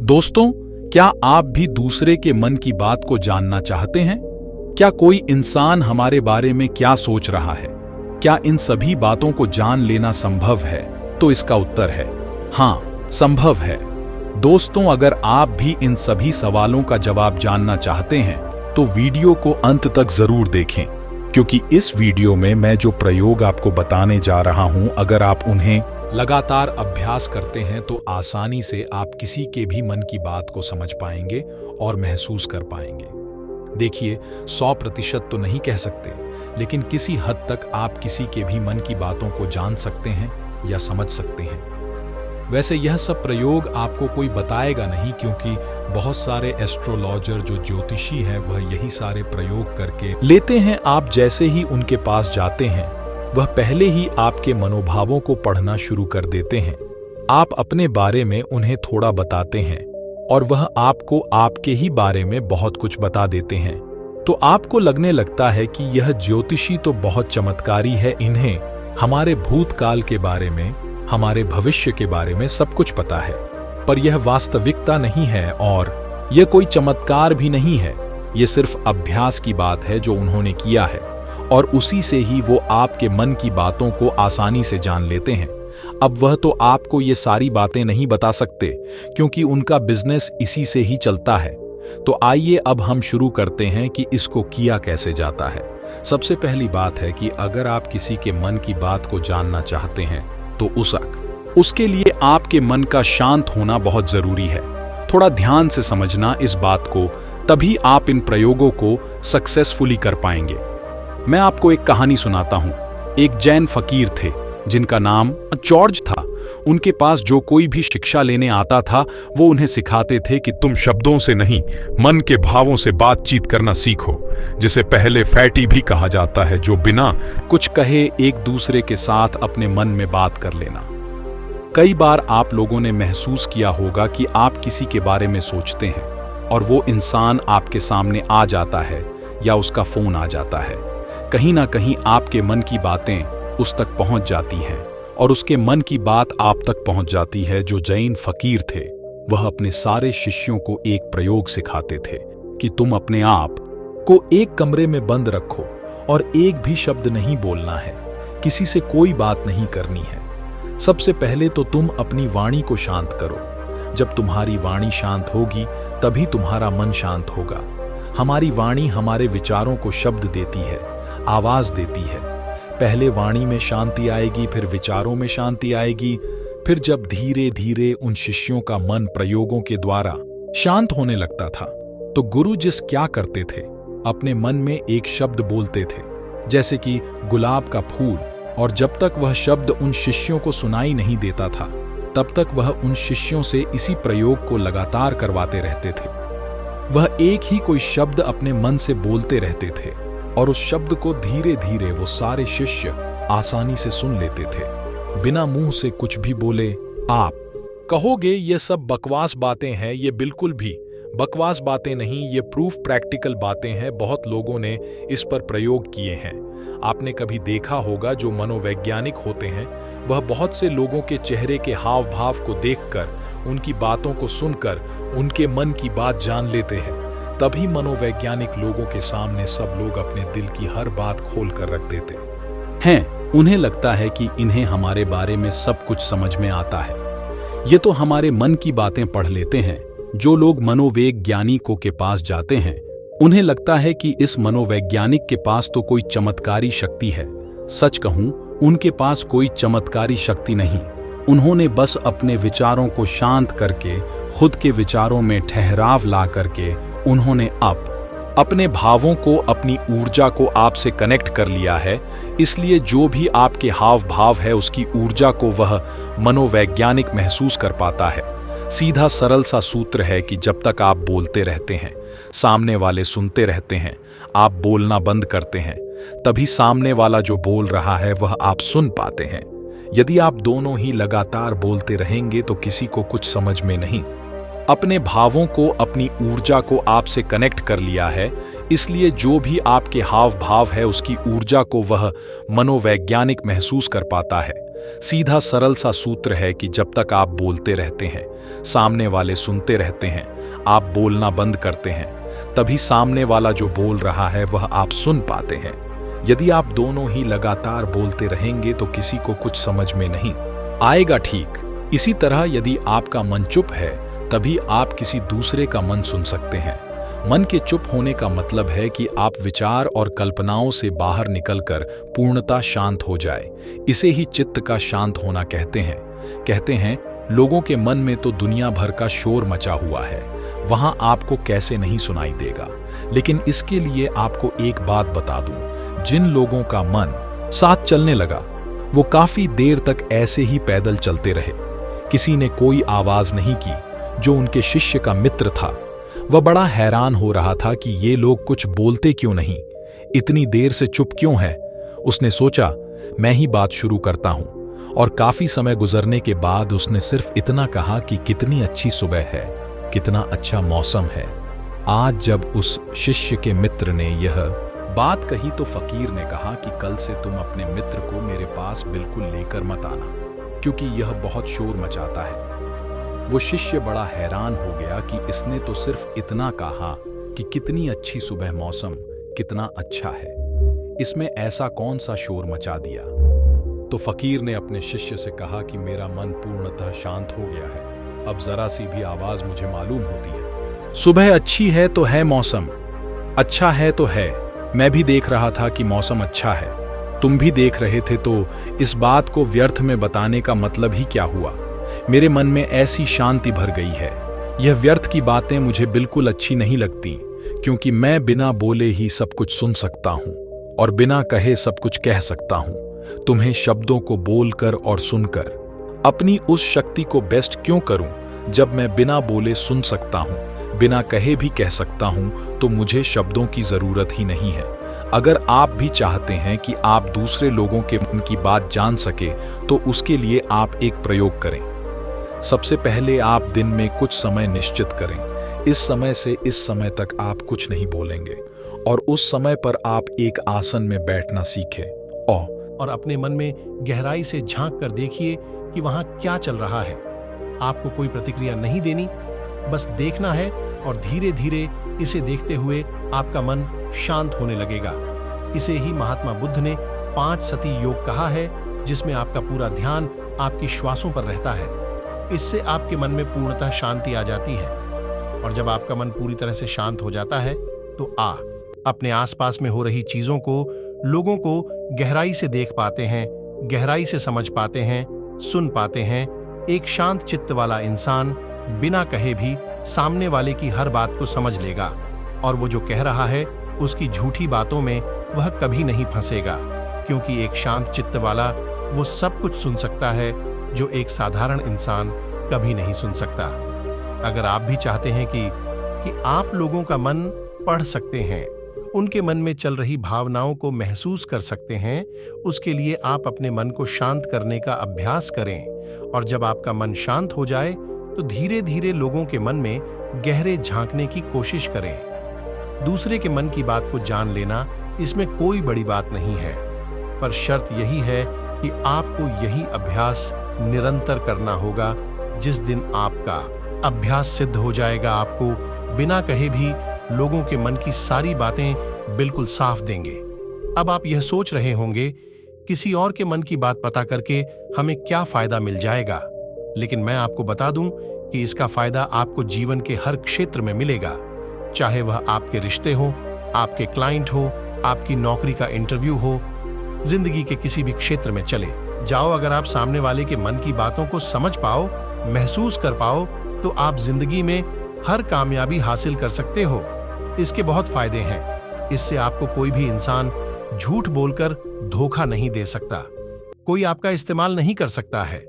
दोस्तों, क्या आप भी दूसरे के मन की बात को जानना चाहते हैं? क्या कोई इंसान हमारे बारे में क्या सोच रहा है? क्या इन सभी बातों को जान लेना संभव है? तो इसका उत्तर है हाँ, संभव है। दोस्तों, अगर आप भी इन सभी सवालों का जवाब जानना चाहते हैं तो वीडियो को अंत तक जरूर देखें, क्योंकि इस वीडियो में मैं जो प्रयोग आपको बताने जा रहा हूं, अगर आप उन्हें लगातार अभ्यास करते हैं तो आसानी से आप किसी के भी मन की बात को समझ पाएंगे और महसूस कर पाएंगे। देखिए, 100% तो नहीं कह सकते, लेकिन किसी हद तक आप किसी के भी मन की बातों को जान सकते हैं या समझ सकते हैं। वैसे यह सब प्रयोग आपको कोई बताएगा नहीं, क्योंकि बहुत सारे एस्ट्रोलॉजर जो ज्योतिषी हैं वह यही सारे प्रयोग करके लेते हैं। आप जैसे ही उनके पास जाते हैं वह पहले ही आपके मनोभावों को पढ़ना शुरू कर देते हैं। आप अपने बारे में उन्हें थोड़ा बताते हैं और वह आपको आपके ही बारे में बहुत कुछ बता देते हैं। तो आपको लगने लगता है कि यह ज्योतिषी तो बहुत चमत्कारी है, इन्हें हमारे भूतकाल के बारे में, हमारे भविष्य के बारे में सब कुछ पता है। पर यह वास्तविकता नहीं है और यह कोई चमत्कार भी नहीं है। यह सिर्फ अभ्यास की बात है जो उन्होंने किया है, और उसी से ही वो आपके मन की बातों को आसानी से जान लेते हैं। अब वह तो आपको ये सारी बातें नहीं बता सकते, क्योंकि उनका बिजनेस इसी से ही चलता है। तो आइए अब हम शुरू करते हैं कि इसको किया कैसे जाता है। सबसे पहली बात है कि अगर आप किसी के मन की बात को जानना चाहते हैं तो उसके लिए आपके मन का शांत होना बहुत जरूरी है। थोड़ा ध्यान से समझना इस बात को, तभी आप इन प्रयोगों को सक्सेसफुली कर पाएंगे। मैं आपको एक कहानी सुनाता हूं। एक जैन फकीर थे जिनका नाम जॉर्ज था। उनके पास जो कोई भी शिक्षा लेने आता था वो उन्हें सिखाते थे कि तुम शब्दों से नहीं, मन के भावों से बातचीत करना सीखो, जिसे पहले फैटी भी कहा जाता है, जो बिना कुछ कहे एक दूसरे के साथ अपने मन में बात कर लेना। कई बार आप लोगों ने महसूस किया होगा कि आप किसी के बारे में सोचते हैं और वो इंसान आपके सामने आ जाता है या उसका फोन आ जाता है। कहीं ना कहीं आपके मन की बातें उस तक पहुंच जाती हैं और उसके मन की बात आप तक पहुंच जाती है। जो जैन फकीर थे वह अपने सारे शिष्यों को एक प्रयोग सिखाते थे कि तुम अपने आप को एक कमरे में बंद रखो और एक भी शब्द नहीं बोलना है, किसी से कोई बात नहीं करनी है। सबसे पहले तो तुम अपनी वाणी को शांत करो। जब तुम्हारी वाणी शांत होगी तभी तुम्हारा मन शांत होगा। हमारी वाणी हमारे विचारों को शब्द देती है, आवाज देती है। पहले वाणी में शांति आएगी, फिर विचारों में शांति आएगी। फिर जब धीरे धीरे उन शिष्यों का मन प्रयोगों के द्वारा शांत होने लगता था तो गुरु जिस क्या करते थे, अपने मन में एक शब्द बोलते थे, जैसे कि गुलाब का फूल, और जब तक वह शब्द उन शिष्यों को सुनाई नहीं देता था तब तक वह उन शिष्यों से इसी प्रयोग को लगातार करवाते रहते थे। वह एक ही कोई शब्द अपने मन से बोलते रहते थे और उस शब्द को धीरे धीरे वो सारे शिष्य आसानी से सुन लेते थे, बिना मुंह से कुछ भी बोले। आप कहोगे ये सब बकवास बातें हैं। ये बिल्कुल भी बकवास बातें नहीं, ये प्रूफ प्रैक्टिकल बातें हैं। बहुत लोगों ने इस पर प्रयोग किए हैं। आपने कभी देखा होगा जो मनोवैज्ञानिक होते हैं वह बहुत से लोगों के चेहरे के हाव भाव को देखकर, उनकी बातों को सुनकर उनके मन की बात जान लेते हैं। तभी मनोवैज्ञानिक लोगों के सामने सब लोग अपने दिल की हर बात खोल कर रख देते हैं। उन्हें लगता है कि इन्हें हमारे बारे में सब कुछ समझ में आता है। ये तो हमारे मन की बातें पढ़ लेते हैं। जो लोग मनोवैज्ञानिकों के पास जाते हैं उन्हें लगता है कि इस मनोवैज्ञानिक के पास तो कोई चमत्कारी शक्ति है। सच कहूं, उनके पास कोई चमत्कारी शक्ति नहीं। उन्होंने बस अपने विचारों को शांत करके, खुद के विचारों में ठहराव ला करके, उन्होंने अपने भावों को, अपनी ऊर्जा को आपसे कनेक्ट कर लिया है। इसलिए जो भी आपके हाव भाव है उसकी ऊर्जा को वह मनोवैज्ञानिक महसूस कर पाता है। सीधा सरल सा सूत्र है कि जब तक आप बोलते रहते हैं, सामने वाले सुनते रहते हैं, आप बोलना बंद करते हैं, तभी सामने वाला जो बोल रहा है वह आप सुन पाते हैं। यदि आप दोनों ही लगातार बोलते रहेंगे तो किसी को कुछ समझ में नहीं। अपने भावों को, अपनी ऊर्जा को आपसे कनेक्ट कर लिया है, इसलिए जो भी आपके हाव भाव है उसकी ऊर्जा को वह मनोवैज्ञानिक महसूस कर पाता है। सीधा सरल सा सूत्र है कि जब तक आप बोलते रहते हैं, सामने वाले सुनते रहते हैं, आप बोलना बंद करते हैं, तभी सामने वाला जो बोल रहा है वह आप सुन पाते हैं। यदि आप दोनों ही लगातार बोलते रहेंगे तो किसी को कुछ समझ में नहीं आएगा। ठीक इसी तरह यदि आपका मन चुप है, तभी आप किसी दूसरे का मन सुन सकते हैं। मन के चुप होने का मतलब है कि आप विचार और कल्पनाओं से बाहर निकलकर पूर्णतः शांत हो जाए। इसे ही चित्त का शांत होना कहते हैं लोगों के मन में तो दुनिया भर का शोर मचा हुआ है, वहां आपको कैसे नहीं सुनाई देगा। लेकिन इसके लिए आपको एक बात बता दूं, जिन लोगों का मन साथ चलने लगा वो काफी देर तक ऐसे ही पैदल चलते रहे। किसी ने कोई आवाज नहीं की। जो उनके शिष्य का मित्र था वह बड़ा हैरान हो रहा था कि ये लोग कुछ बोलते क्यों नहीं, इतनी देर से चुप क्यों है। उसने सोचा मैं ही बात शुरू करता हूं, और काफी समय गुजरने के बाद उसने सिर्फ इतना कहा कि कितनी अच्छी सुबह है, कितना अच्छा मौसम है। आज जब उस शिष्य के मित्र ने यह बात कही तो फकीर ने कहा कि कल से तुम अपने मित्र को मेरे पास बिल्कुल लेकर मत आना, क्योंकि यह बहुत शोर मचाता है। वो शिष्य बड़ा हैरान हो गया कि इसने तो सिर्फ इतना कहा कि कितनी अच्छी सुबह मौसम, कितना अच्छा है, इसमें ऐसा कौन सा शोर मचा दिया। तो फकीर ने अपने शिष्य से कहा कि मेरा मन पूर्णतः शांत हो गया है, अब जरा सी भी आवाज मुझे मालूम होती है। सुबह अच्छी है तो है, मौसम अच्छा है तो है। मैं भी देख रहा था कि मौसम अच्छा है, तुम भी देख रहे थे, तो इस बात को व्यर्थ में बताने का मतलब ही क्या हुआ। मेरे मन में ऐसी शांति भर गई है। यह व्यर्थ की बातें मुझे बिल्कुल अच्छी नहीं लगती, क्योंकि मैं बिना बोले ही सब कुछ सुन सकता हूं और बिना कहे सब कुछ कह सकता हूं। तुम्हें शब्दों को बोलकर और सुनकर अपनी उस शक्ति को बेस्ट क्यों करूं जब मैं बिना बोले सुन सकता हूं, बिना कहे भी कह सकता हूं, तो मुझे शब्दों की जरूरत ही नहीं है। अगर आप भी चाहते हैं कि आप दूसरे लोगों के मन की बात जान सके तो उसके लिए आप एक प्रयोग करें। सबसे पहले आप दिन में कुछ समय निश्चित करें। इस समय से इस समय तक आप कुछ नहीं बोलेंगे और उस समय पर आप एक आसन में बैठना सीखें और अपने मन में गहराई से झांक कर देखिए कि वहां क्या चल रहा है। आपको कोई प्रतिक्रिया नहीं देनी, बस देखना है और धीरे धीरे इसे देखते हुए आपका मन शांत होने लगेगा। इसे ही महात्मा बुद्ध ने 5 सती योग कहा है, जिसमें आपका पूरा ध्यान आपकी श्वासों पर रहता है। इससे आपके मन में पूर्णतः शांति आ जाती है, और जब आपका मन पूरी तरह से शांत हो जाता है तो अपने आसपास में हो रही चीजों को, लोगों को गहराई से देख पाते हैं, गहराई से समझ पाते हैं, सुन पाते हैं। एक शांत चित्त वाला इंसान बिना कहे भी सामने वाले की हर बात को समझ लेगा, और वो जो कह रहा है उसकी झूठी बातों में वह कभी नहीं फंसेगा, क्योंकि एक शांत चित्त वाला वो सब कुछ सुन सकता है जो एक साधारण इंसान कभी नहीं सुन सकता। अगर आप भी चाहते हैं कि आप लोगों का मन पढ़ सकते हैं, उनके मन में चल रही भावनाओं को महसूस कर सकते हैं, उसके लिए आप अपने मन को शांत करने का अभ्यास करें। और जब आपका मन शांत हो जाए तो धीरे धीरे लोगों के मन में गहरे झांकने की कोशिश करें। दूसरे के मन की बात को जान लेना, इसमें कोई बड़ी बात नहीं है, पर शर्त यही है कि आपको यही अभ्यास निरंतर करना होगा। जिस दिन आपका अभ्यास सिद्ध हो जाएगा, आपको बिना कहे भी लोगों के मन की सारी बातें बिल्कुल साफ देंगे। अब आप यह सोच रहे होंगे, किसी और के मन की बात पता करके हमें क्या फायदा मिल जाएगा, लेकिन मैं आपको बता दूं कि इसका फायदा आपको जीवन के हर क्षेत्र में मिलेगा, चाहे वह आपके रिश्ते हो, आपके क्लाइंट हो, आपकी नौकरी का इंटरव्यू हो, जिंदगी के किसी भी क्षेत्र में चले जाओ। अगर आप सामने वाले के मन की बातों को समझ पाओ, महसूस कर पाओ, तो आप जिंदगी में हर कामयाबी हासिल कर सकते हो। इसके बहुत फायदे हैं। इससे आपको कोई भी इंसान झूठ बोलकर धोखा नहीं दे सकता, कोई आपका इस्तेमाल नहीं कर सकता है।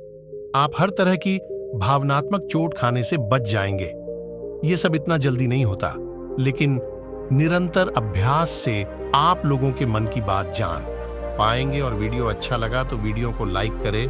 आप हर तरह की भावनात्मक चोट खाने से बच जाएंगे। ये सब इतना जल्दी नहीं होता, लेकिन निरंतर अभ्यास से आप लोगों के मन की बात जान पाएंगे। और वीडियो अच्छा लगा तो वीडियो को लाइक करें,